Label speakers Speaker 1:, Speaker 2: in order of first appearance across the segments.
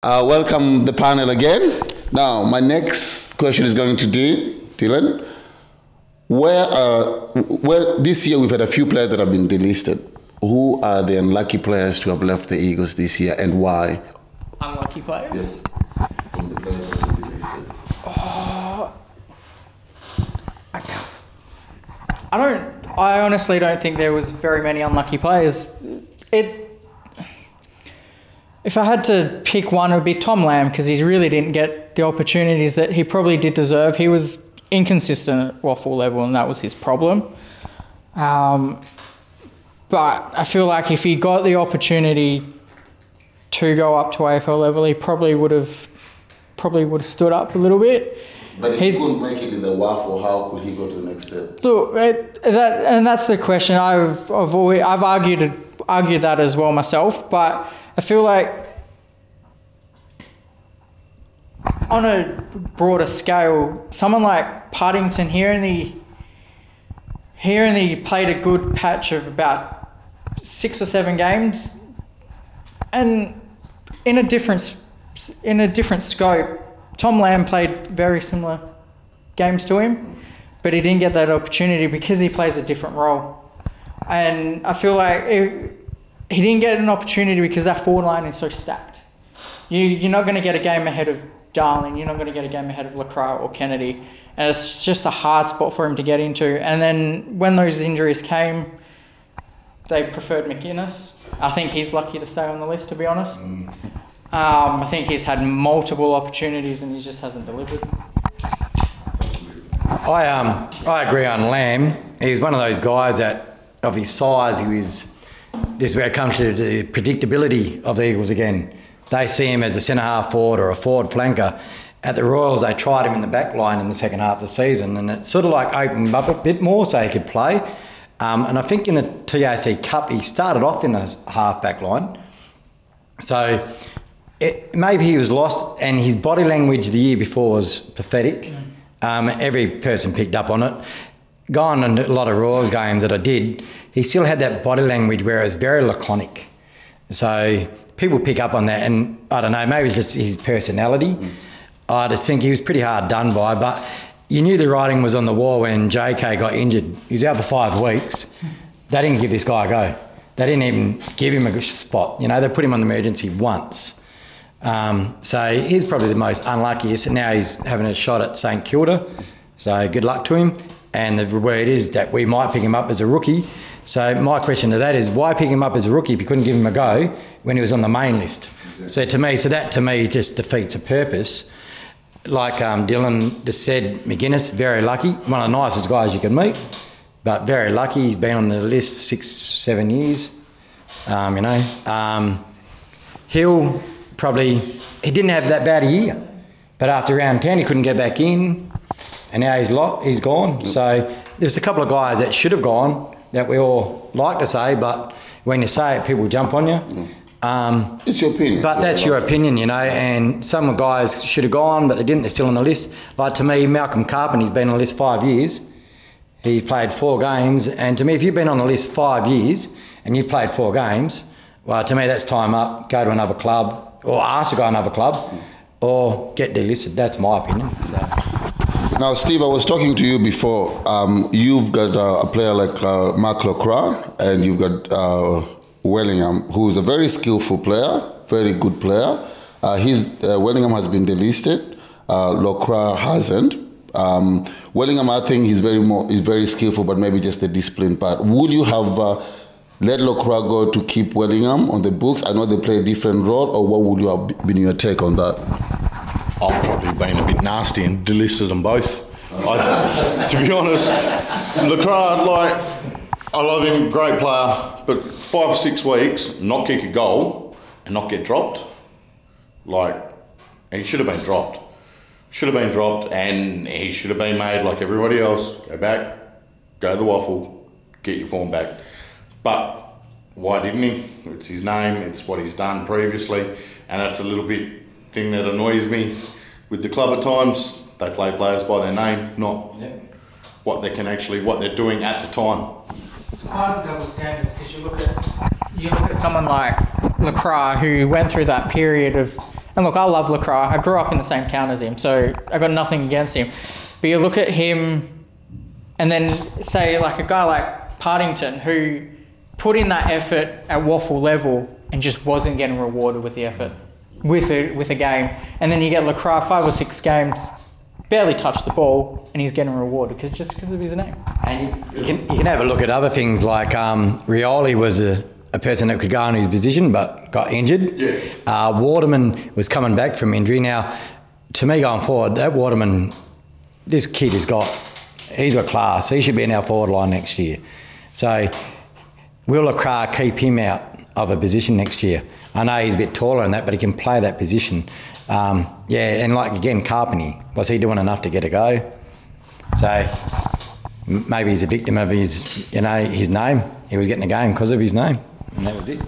Speaker 1: Welcome the panel again. Now, my next question is going to Dylan. Where this year we've had a few players that have been delisted. Who are the unlucky players to have left the Eagles this year, and why?
Speaker 2: Unlucky players?
Speaker 1: Yes. From the players that have been delisted.
Speaker 2: I honestly don't think there was very many unlucky players. If I had to pick one, it would be Tom Lamb, because he really didn't get the opportunities that he probably did deserve. He was inconsistent at waffle level, and that was his problem. But I feel like if he got the opportunity to go up to AFL level, he probably would have stood up a little bit.
Speaker 1: But if he couldn't make it in the waffle, how could he go to the next step?
Speaker 2: So that's the question. I've argued that as well myself, but I feel like on a broader scale, someone like Partington here and he played a good patch of about 6 or 7 games, and in a different scope. Tom Lamb played very similar games to him, but he didn't get that opportunity because he plays a different role. And I feel like he didn't get an opportunity because that forward line is so stacked. You're not going to get a game ahead of Darling. You're not going to get a game ahead of Lacroix or Kennedy. And it's just a hard spot for him to get into. And then when those injuries came, they preferred McInnes. I think he's lucky to stay on the list, to be honest. I think he's had multiple opportunities and he just hasn't delivered.
Speaker 3: I agree on Lamb. He's one of those guys that, of his size, this is where it comes to the predictability of the Eagles again. They see him as a centre-half forward or a forward flanker. At the Royals, they tried him in the back line in the second half of the season, and it sort of like opened him up a bit more so he could play. And I think in the TAC Cup, he started off in the half-back line. So maybe he was lost, and his body language the year before was pathetic. Every person picked up on it. Gone on a lot of Royals games that I did, he still had that body language where it was very laconic. So people pick up on that, and I don't know, maybe it's just his personality. I just think he was pretty hard done by, but you knew the writing was on the wall when JK got injured. He was out for 5 weeks. They didn't give this guy a go. They didn't even give him a spot. You know, they put him on the emergency once. So he's probably the most unluckiest, and now he's having a shot at St Kilda. So good luck to him. And the word is that we might pick him up as a rookie. So my question to that is, why pick him up as a rookie if you couldn't give him a go when he was on the main list? So that to me just defeats the purpose. Like Dylan just said, McInnes, very lucky. One of the nicest guys you can meet, but very lucky. He's been on the list for 6-7 years. He'll probably, he didn't have that bad a year, but after round 10 he couldn't get back in, and now he's gone. So there's a couple of guys that should have gone that we all like to say, but when you say it, people jump on you.
Speaker 1: It's your opinion.
Speaker 3: But that's your opinion, you know, and some guys should have gone, but they didn't. They're still on the list. Like to me, Malcolm Carpenter's been on the list 5 years. He played 4 games, and to me, if you've been on the list 5 years and you've played 4 games, well, to me, that's time up. Go to another club, or ask to go to another club, or get delisted. That's my opinion. So.
Speaker 1: Now, Steve, I was talking to you before. You've got a player like Mark Lacroix, and you've got Wellingham, who's a very skillful player, very good player. Wellingham has been delisted. Lacroix hasn't. Wellingham, I think he's very skillful, but maybe just the discipline part. Would you have let Lacroix go to keep Wellingham on the books? I know they play a different role, or what would you have been your take on that?
Speaker 4: I've probably been a bit nasty and delisted them both. To be honest, Lacroix, I love him, great player, but 5 or 6 weeks, not kick a goal and not get dropped, and he should have been dropped. And he should have been made like everybody else. Go back, go to the waffle, get your form back. But why didn't he? It's his name, it's what he's done previously, and that's a little bit thing that annoys me with the club at times. They play players by their name, not what they're doing at the time.
Speaker 2: It's kind of double standard because you look at someone like Lacroix who went through that period of And look, I love Lacroix. I grew up in the same town as him, so I got nothing against him. But you look at him, and then say like a guy like Partington, who put in that effort at waffle level and just wasn't getting rewarded with the effort, with a game. And then you get Lacroix 5 or 6 games, barely touched the ball, and he's getting rewarded because of his name.
Speaker 3: And you can have a look at other things like Rioli was a person that could go in his position but got injured.
Speaker 4: Yeah.
Speaker 3: Waterman was coming back from injury. Now, to me going forward, that Waterman, this kid he's got class. He should be in our forward line next year. So will Lacroix keep him out of a position next year? I know he's a bit taller than that, but he can play that position. And like again, Carpenter, was he doing enough to get a go? So maybe he's a victim of his name. He was getting a game because of his name, and that was it.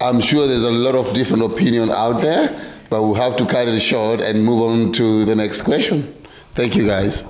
Speaker 1: I'm sure there's a lot of different opinion out there, but we'll have to cut it short and move on to the next question. Thank you, guys.